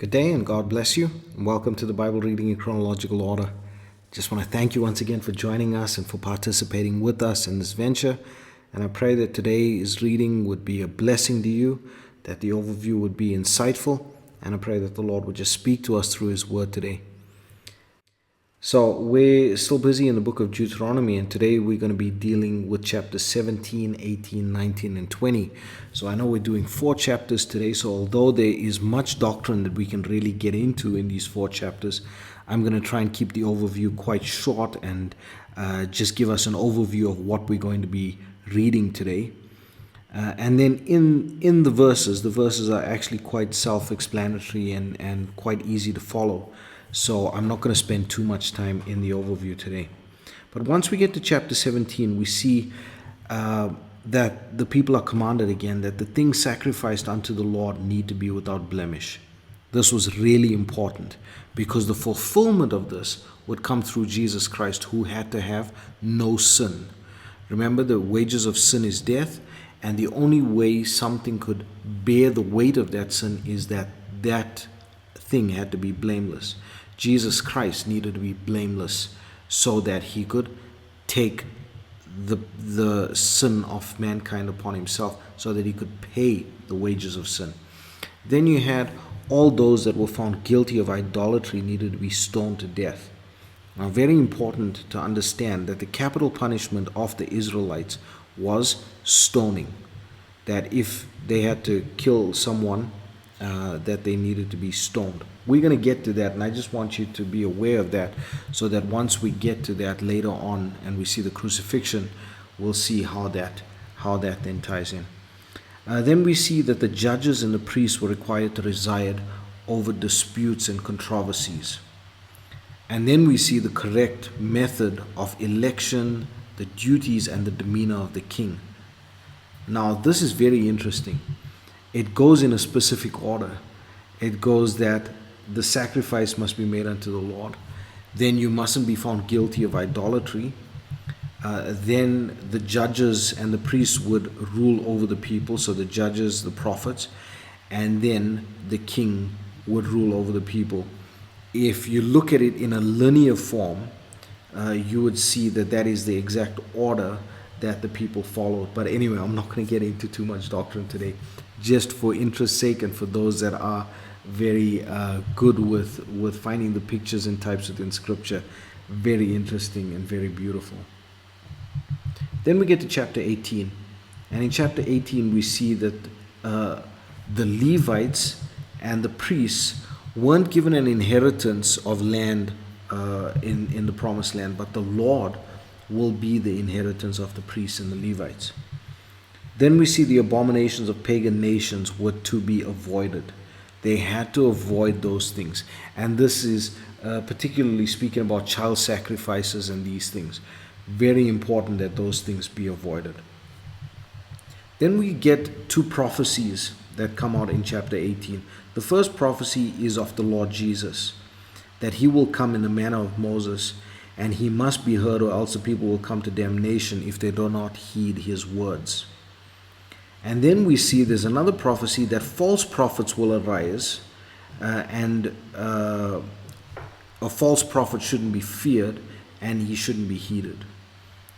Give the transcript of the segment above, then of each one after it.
Good day and God bless you. And welcome to the Bible reading in chronological order. Just want to thank you once again for joining us and for participating with us in this venture. And I pray that today's reading would be a blessing to you, that the overview would be insightful, and I pray that the Lord would just speak to us through His Word today. So we're still busy in the book of Deuteronomy, and today we're going to be dealing with chapters 17, 18, 19, and 20. So I know we're doing 4 chapters today, so although there is much doctrine that we can really get into in these 4 chapters, I'm going to try and keep the overview quite short and just give us an overview of what we're going to be reading today. And then in the verses are actually quite self-explanatory and quite easy to follow. So I'm not going to spend too much time in the overview today. But once we get to chapter 17, we see that the people are commanded again that the things sacrificed unto the Lord need to be without blemish. This was really important because the fulfillment of this would come through Jesus Christ, who had to have no sin. Remember, the wages of sin is death, and the only way something could bear the weight of that sin is that thing had to be blameless. Jesus Christ needed to be blameless so that He could take the sin of mankind upon Himself, so that He could pay the wages of sin. Then you had all those that were found guilty of idolatry needed to be stoned to death. Now, very important to understand that the capital punishment of the Israelites was stoning. That if they had to kill someone, that they needed to be stoned. We're going to get to that, and I just want you to be aware of that, so that once we get to that later on and we see the crucifixion, we'll see how that then ties in. Then we see that the judges and the priests were required to preside over disputes and controversies. And then we see the correct method of election, the duties, and the demeanor of the king. Now, this is very interesting. It goes in a specific order. It goes that the sacrifice must be made unto the Lord. Then you mustn't be found guilty of idolatry. Then the judges and the priests would rule over the people. So the judges, the prophets, and then the king would rule over the people. If you look at it in a linear form, you would see that is the exact order that the people followed. But anyway, I'm not going to get into too much doctrine today, just for interest's sake and for those that are very good with finding the pictures and types within Scripture. Very interesting and very beautiful. Then we get to chapter 18. And in chapter 18, we see that the Levites and the priests weren't given an inheritance of land in the promised land, but the Lord will be the inheritance of the priests and the Levites. Then we see the abominations of pagan nations were to be avoided. They had to avoid those things. And this is particularly speaking about child sacrifices and these things. Very important that those things be avoided. Then we get 2 prophecies that come out in chapter 18. The first prophecy is of the Lord Jesus, that He will come in the manner of Moses, and He must be heard, or else the people will come to damnation if they do not heed His words. And then we see there's another prophecy that false prophets will arise, and a false prophet shouldn't be feared, and he shouldn't be heeded.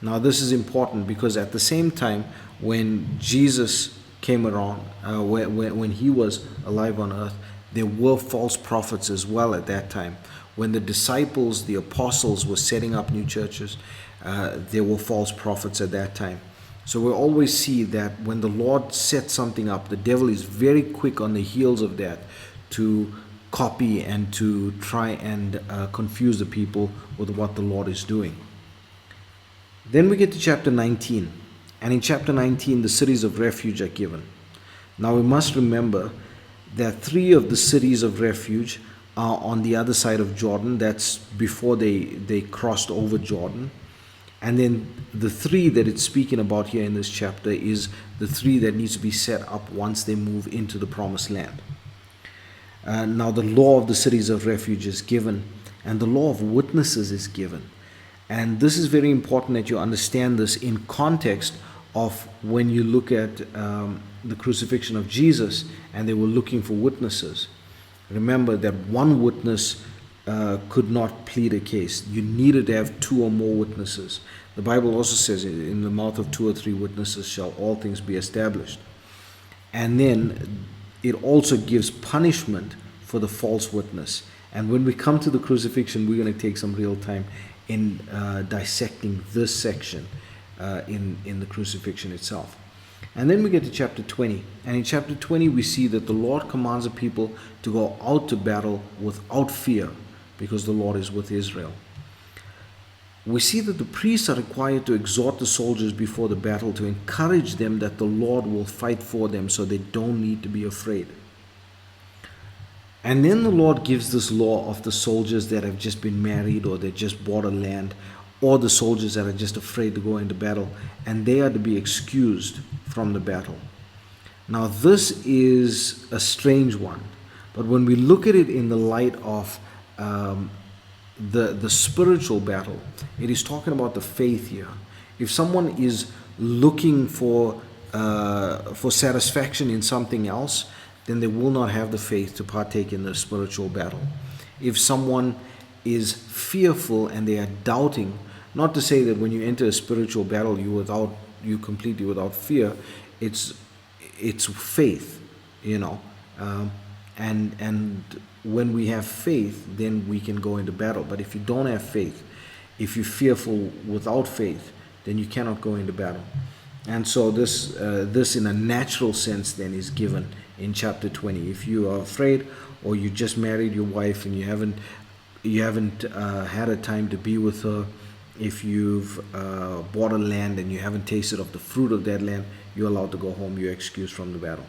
Now, this is important because at the same time, when Jesus came around, when He was alive on earth, there were false prophets as well at that time. When the disciples, the apostles, were setting up new churches, there were false prophets at that time. So we always see that when the Lord sets something up, the devil is very quick on the heels of that to copy and to try and confuse the people with what the Lord is doing. Then we get to chapter 19. And in chapter 19, the cities of refuge are given. Now we must remember that 3 of the cities of refuge are on the other side of Jordan. That's before they crossed over Jordan. And then the 3 that it's speaking about here in this chapter is the 3 that needs to be set up once they move into the promised land. Now the law of the cities of refuge is given, and the law of witnesses is given. And this is very important that you understand this in context of when you look at the crucifixion of Jesus and they were looking for witnesses. Remember that one witness could not plead a case. You needed to have two or more witnesses. The Bible also says, in the mouth of two or three witnesses shall all things be established. And then it also gives punishment for the false witness. And when we come to the crucifixion, we're going to take some real time in dissecting this section in the crucifixion itself. And then we get to chapter 20. And in chapter 20, we see that the Lord commands the people to go out to battle without fear, because the Lord is with Israel. We see that the priests are required to exhort the soldiers before the battle to encourage them that the Lord will fight for them, so they don't need to be afraid. And then the Lord gives this law of the soldiers that have just been married, or they just bought a land, or the soldiers that are just afraid to go into battle, and they are to be excused from the battle. Now this is a strange one, but when we look at it in the light of the spiritual battle, it is talking about the faith here. If someone is looking for satisfaction in something else, then they will not have the faith to partake in the spiritual battle. If someone is fearful and they are doubting, not to say that when you enter a spiritual battle you completely without fear, it's faith, and when we have faith, then we can go into battle. But if you don't have faith, if you're fearful without faith, then you cannot go into battle. And so this in a natural sense then is given in chapter 20. If you are afraid, or you just married your wife and you haven't had a time to be with her, if you've bought a land and you haven't tasted of the fruit of that land, you're allowed to go home. You're excused from the battle.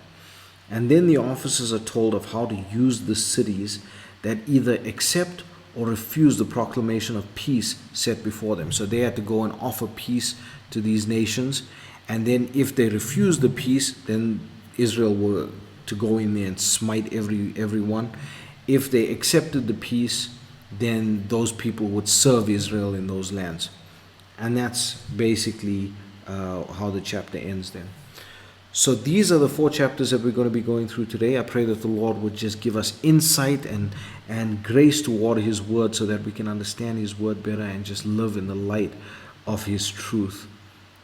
And then the officers are told of how to use the cities that either accept or refuse the proclamation of peace set before them. So they had to go and offer peace to these nations. And then if they refused the peace, then Israel were to go in there and smite everyone. If they accepted the peace, then those people would serve Israel in those lands. And that's basically how the chapter ends then. So these are the 4 chapters that we're going to be going through today. I pray that the Lord would just give us insight and grace to water His Word, so that we can understand His Word better and just live in the light of His truth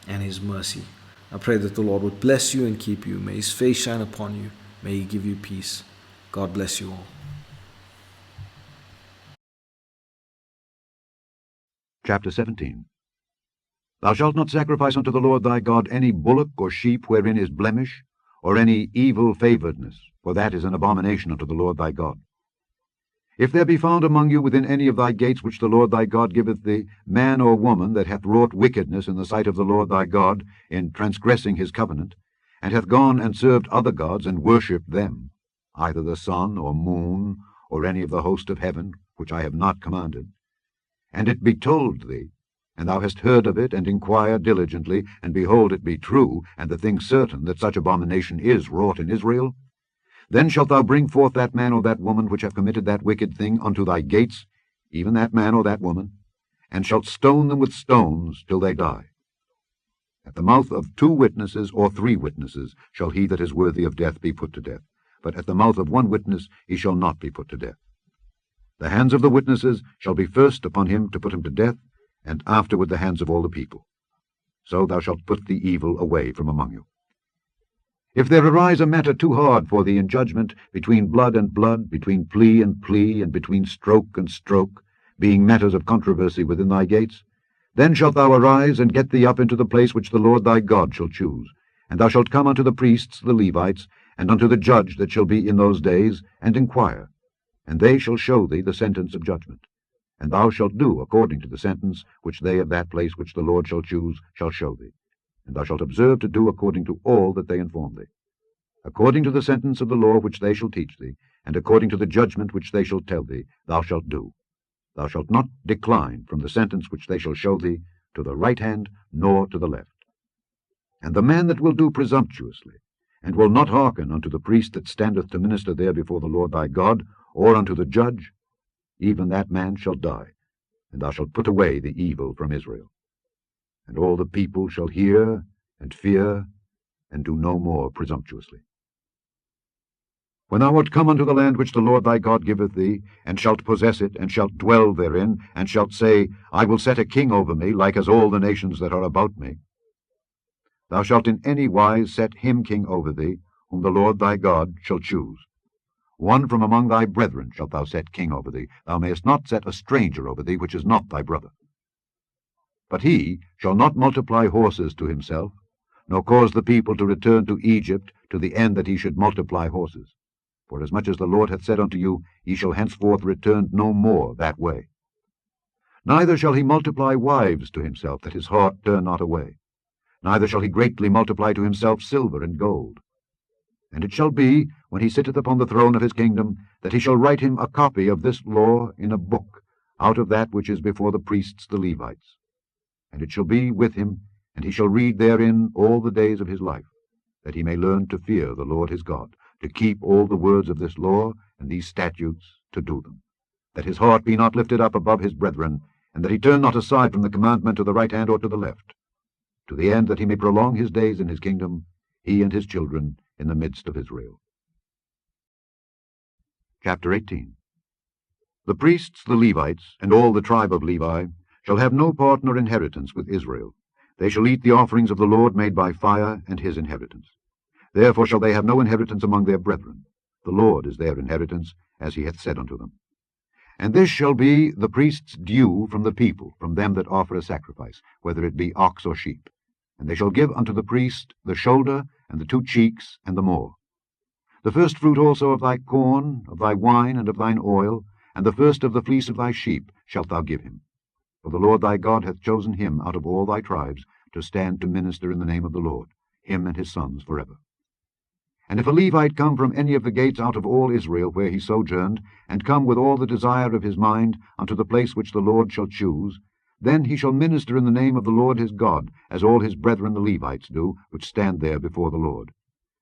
and His mercy. I pray that the Lord would bless you and keep you. May His face shine upon you. May He give you peace. God bless you all. Chapter 17. Thou shalt not sacrifice unto the Lord thy God any bullock or sheep wherein is blemish, or any evil favouredness, for that is an abomination unto the Lord thy God. If there be found among you within any of thy gates which the Lord thy God giveth thee, man or woman that hath wrought wickedness in the sight of the Lord thy God, in transgressing his covenant, and hath gone and served other gods, and worshipped them, either the sun or moon, or any of the host of heaven, which I have not commanded, and it be told thee, and thou hast heard of it, and inquired diligently, and behold, it be true, and the thing certain, that such abomination is wrought in Israel, then shalt thou bring forth that man or that woman which have committed that wicked thing unto thy gates, even that man or that woman, and shalt stone them with stones till they die. At the mouth of 2 witnesses or 3 witnesses shall he that is worthy of death be put to death, but at the mouth of 1 witness he shall not be put to death. The hands of the witnesses shall be first upon him to put him to death, and afterward the hands of all the people. So thou shalt put the evil away from among you. If there arise a matter too hard for thee in judgment, between blood and blood, between plea, and between stroke and stroke, being matters of controversy within thy gates, then shalt thou arise and get thee up into the place which the Lord thy God shall choose, and thou shalt come unto the priests the Levites, and unto the judge that shall be in those days, and inquire, and they shall show thee the sentence of judgment. And thou shalt do according to the sentence which they of that place which the Lord shall choose shall show thee. And thou shalt observe to do according to all that they inform thee. According to the sentence of the law which they shall teach thee, and according to the judgment which they shall tell thee, thou shalt do. Thou shalt not decline from the sentence which they shall show thee, to the right hand, nor to the left. And the man that will do presumptuously, and will not hearken unto the priest that standeth to minister there before the Lord thy God, or unto the judge, even that man shall die, and thou shalt put away the evil from Israel. And all the people shall hear and fear, and do no more presumptuously. When thou art come unto the land which the Lord thy God giveth thee, and shalt possess it, and shalt dwell therein, and shalt say, I will set a king over me, like as all the nations that are about me, thou shalt in any wise set him king over thee, whom the Lord thy God shall choose. One from among thy brethren shalt thou set king over thee. Thou mayest not set a stranger over thee, which is not thy brother. But he shall not multiply horses to himself, nor cause the people to return to Egypt, to the end that he should multiply horses. Forasmuch as the Lord hath said unto you, Ye shall henceforth return no more that way. Neither shall he multiply wives to himself, that his heart turn not away. Neither shall he greatly multiply to himself silver and gold. And it shall be, when he sitteth upon the throne of his kingdom, that he shall write him a copy of this law in a book, out of that which is before the priests the Levites. And it shall be with him, and he shall read therein all the days of his life, that he may learn to fear the Lord his God, to keep all the words of this law and these statutes, to do them, that his heart be not lifted up above his brethren, and that he turn not aside from the commandment to the right hand or to the left, to the end that he may prolong his days in his kingdom, he and his children, in the midst of Israel. Chapter 18. The priests, the Levites, and all the tribe of Levi, shall have no part nor inheritance with Israel. They shall eat the offerings of the Lord made by fire, and his inheritance. Therefore shall they have no inheritance among their brethren. The Lord is their inheritance, as he hath said unto them. And this shall be the priest's due from the people, from them that offer a sacrifice, whether it be ox or sheep. And they shall give unto the priest the shoulder, and the 2 cheeks, and the more. The first fruit also of thy corn, of thy wine, and of thine oil, and the first of the fleece of thy sheep shalt thou give him. For the Lord thy God hath chosen him out of all thy tribes to stand to minister in the name of the Lord, him and his sons forever. And if a Levite come from any of the gates out of all Israel where he sojourned, and come with all the desire of his mind unto the place which the Lord shall choose, then he shall minister in the name of the Lord his God, as all his brethren the Levites do, which stand there before the Lord.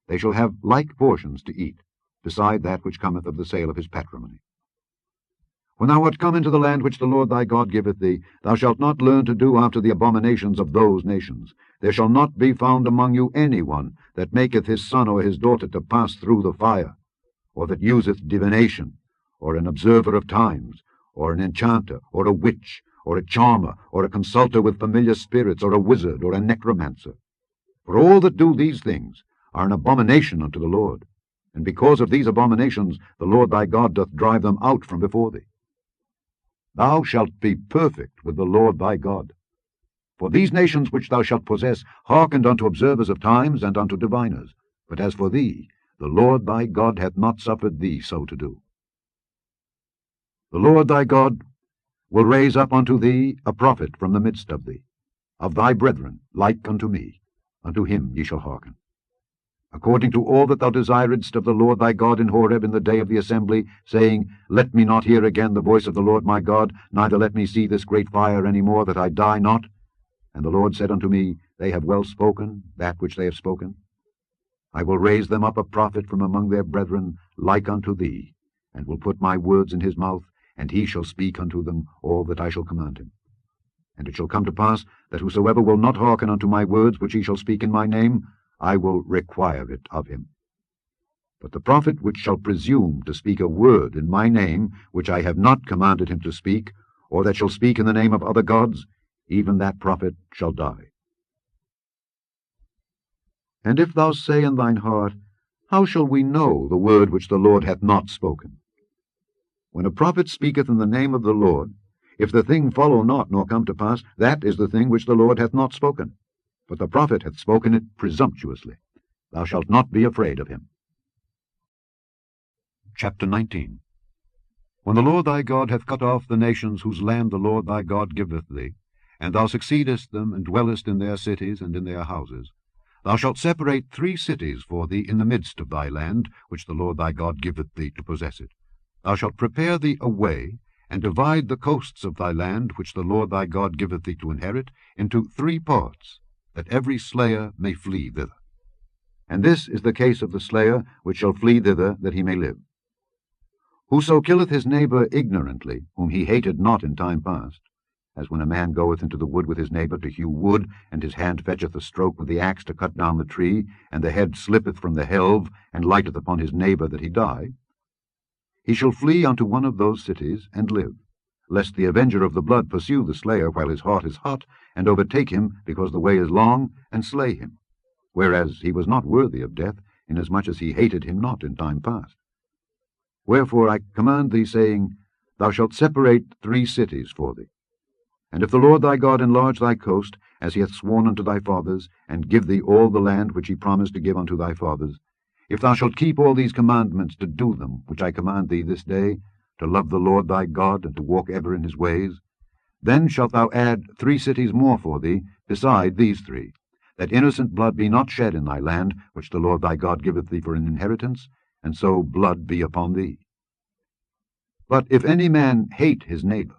They shall have like portions to eat, beside that which cometh of the sale of his patrimony. When thou art come into the land which the Lord thy God giveth thee, thou shalt not learn to do after the abominations of those nations. There shall not be found among you any one that maketh his son or his daughter to pass through the fire, or that useth divination, or an observer of times, or an enchanter, or a witch, or a charmer, or a consulter with familiar spirits, or a wizard, or a necromancer. For all that do these things are an abomination unto the Lord, and because of these abominations the Lord thy God doth drive them out from before thee. Thou shalt be perfect with the Lord thy God. For these nations which thou shalt possess hearkened unto observers of times and unto diviners. But as for thee, the Lord thy God hath not suffered thee so to do. The Lord thy God will raise up unto thee a prophet from the midst of thee, of thy brethren, like unto me. Unto him ye shall hearken. According to all that thou desiredst of the Lord thy God in Horeb in the day of the assembly, saying, Let me not hear again the voice of the Lord my God, neither let me see this great fire any more, that I die not. And the Lord said unto me, They have well spoken that which they have spoken. I will raise them up a prophet from among their brethren, like unto thee, and will put my words in his mouth, and he shall speak unto them all that I shall command him. And it shall come to pass, that whosoever will not hearken unto my words which he shall speak in my name, I will require it of him. But the prophet which shall presume to speak a word in my name, which I have not commanded him to speak, or that shall speak in the name of other gods, even that prophet shall die. And if thou say in thine heart, How shall we know the word which the Lord hath not spoken? When a prophet speaketh in the name of the Lord, if the thing follow not nor come to pass, that is the thing which the Lord hath not spoken. But the prophet hath spoken it presumptuously. Thou shalt not be afraid of him. Chapter 19. When the Lord thy God hath cut off the nations whose land the Lord thy God giveth thee, and thou succeedest them, and dwellest in their cities and in their houses, thou shalt separate 3 cities for thee in the midst of thy land, which the Lord thy God giveth thee to possess it. Thou shalt prepare thee a way, and divide the coasts of thy land, which the Lord thy God giveth thee to inherit, into 3 parts, that every slayer may flee thither. And this is the case of the slayer which shall flee thither, that he may live. Whoso killeth his neighbor ignorantly, whom he hated not in time past, as when a man goeth into the wood with his neighbour to hew wood, and his hand fetcheth a stroke with the axe to cut down the tree, and the head slippeth from the helve, and lighteth upon his neighbour that he die, he shall flee unto one of those cities, and live, lest the avenger of the blood pursue the slayer while his heart is hot, and overtake him, because the way is long, and slay him, whereas he was not worthy of death, inasmuch as he hated him not in time past. Wherefore I command thee, saying, Thou shalt separate 3 cities for thee. And if the Lord thy God enlarge thy coast, as he hath sworn unto thy fathers, and give thee all the land which he promised to give unto thy fathers, if thou shalt keep all these commandments to do them, which I command thee this day, to love the Lord thy God, and to walk ever in his ways, then shalt thou add 3 cities more for thee, beside these 3, that innocent blood be not shed in thy land, which the Lord thy God giveth thee for an inheritance, and so blood be upon thee. But if any man hate his neighbour,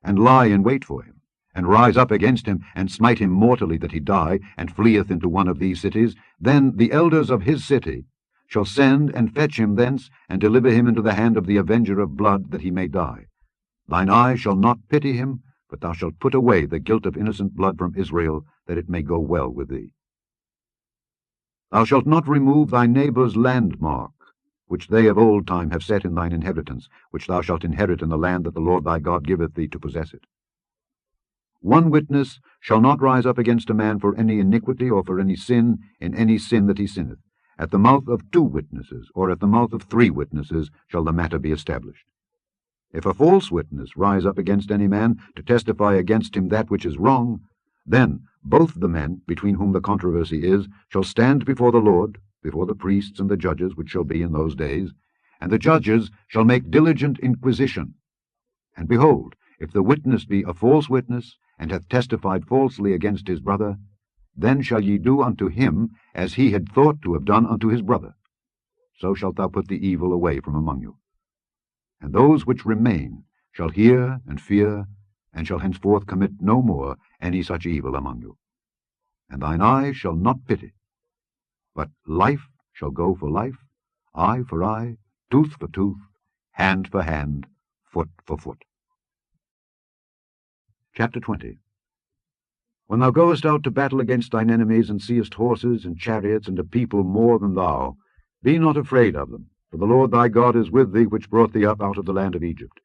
and lie in wait for him, and rise up against him, and smite him mortally that he die, and fleeth into one of these cities, then the elders of his city shall send and fetch him thence, and deliver him into the hand of the avenger of blood, that he may die. Thine eye shall not pity him, but thou shalt put away the guilt of innocent blood from Israel, that it may go well with thee. Thou shalt not remove thy neighbour's landmark, which they of old time have set in thine inheritance, which thou shalt inherit in the land that the Lord thy God giveth thee to possess it. 1 witness shall not rise up against a man for any iniquity or for any sin in any sin that he sinneth. At the mouth of 2 witnesses, or at the mouth of 3 witnesses, shall the matter be established. If a false witness rise up against any man to testify against him that which is wrong, then both the men between whom the controversy is shall stand before the Lord, before the priests and the judges which shall be in those days, and the judges shall make diligent inquisition. And behold, if the witness be a false witness, and hath testified falsely against his brother, then shall ye do unto him as he had thought to have done unto his brother. So shalt thou put the evil away from among you. And those which remain shall hear and fear, and shall henceforth commit no more any such evil among you. And thine eye shall not pity, but life shall go for life, eye for eye, tooth for tooth, hand for hand, foot for foot. Chapter 20. When thou goest out to battle against thine enemies, and seest horses and chariots, and a people more than thou, be not afraid of them, for the Lord thy God is with thee, which brought thee up out of the land of Egypt.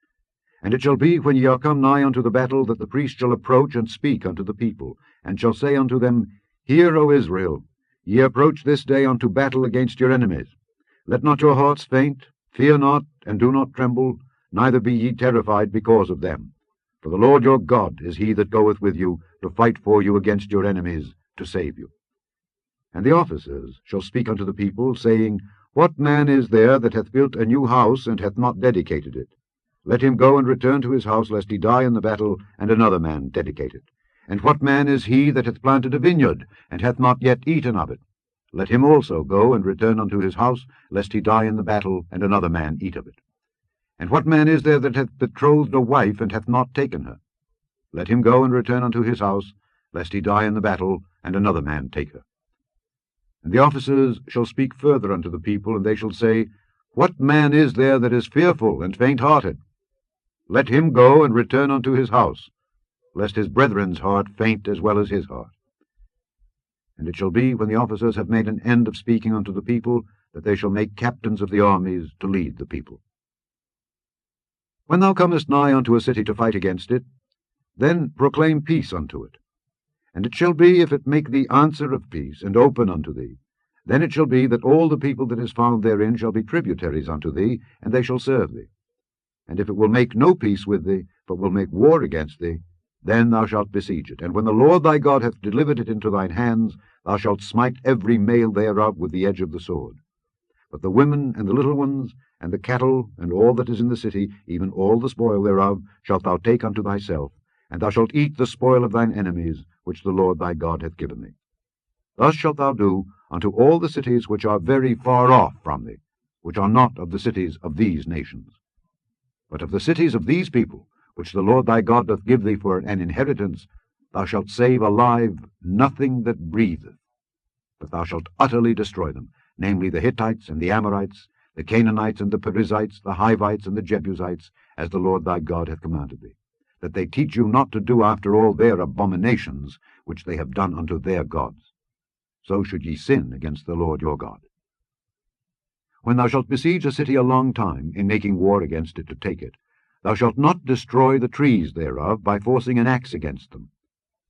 And it shall be, when ye are come nigh unto the battle, that the priest shall approach and speak unto the people, and shall say unto them, Hear, O Israel, ye approach this day unto battle against your enemies. Let not your hearts faint, fear not, and do not tremble, neither be ye terrified because of them. For the Lord your God is he that goeth with you, to fight for you against your enemies, to save you. And the officers shall speak unto the people, saying, What man is there that hath built a new house, and hath not dedicated it? Let him go and return to his house, lest he die in the battle, and another man dedicate it. And what man is he that hath planted a vineyard, and hath not yet eaten of it? Let him also go and return unto his house, lest he die in the battle, and another man eat of it. And what man is there that hath betrothed a wife, and hath not taken her? Let him go and return unto his house, lest he die in the battle, and another man take her. And the officers shall speak further unto the people, and they shall say, What man is there that is fearful and faint-hearted? Let him go and return unto his house, lest his brethren's heart faint as well as his heart. And it shall be, when the officers have made an end of speaking unto the people, that they shall make captains of the armies to lead the people. When thou comest nigh unto a city to fight against it, then proclaim peace unto it. And it shall be, if it make thee answer of peace, and open unto thee, then it shall be that all the people that is found therein shall be tributaries unto thee, and they shall serve thee. And if it will make no peace with thee, but will make war against thee, then thou shalt besiege it. And when the Lord thy God hath delivered it into thine hands, thou shalt smite every male thereof with the edge of the sword. But the women and the little ones, and the cattle, and all that is in the city, even all the spoil thereof, shalt thou take unto thyself, and thou shalt eat the spoil of thine enemies, which the Lord thy God hath given thee. Thus shalt thou do unto all the cities which are very far off from thee, which are not of the cities of these nations. But of the cities of these people, which the Lord thy God doth give thee for an inheritance, thou shalt save alive nothing that breatheth, but thou shalt utterly destroy them, namely the Hittites and the Amorites, the Canaanites and the Perizzites, the Hivites and the Jebusites, as the Lord thy God hath commanded thee. that they teach you not to do after all their abominations which they have done unto their gods. So should ye sin against the Lord your God. When thou shalt besiege a city a long time, in making war against it to take it, thou shalt not destroy the trees thereof by forcing an axe against them.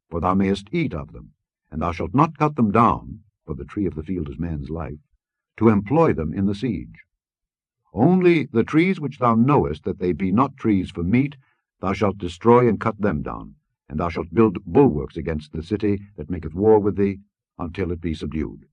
For thou mayest eat of them, and thou shalt not cut them down, for the tree of the field is man's life, to employ them in the siege. Only the trees which thou knowest that they be not trees for meat, thou shalt destroy and cut them down, and thou shalt build bulwarks against the city that maketh war with thee, until it be subdued.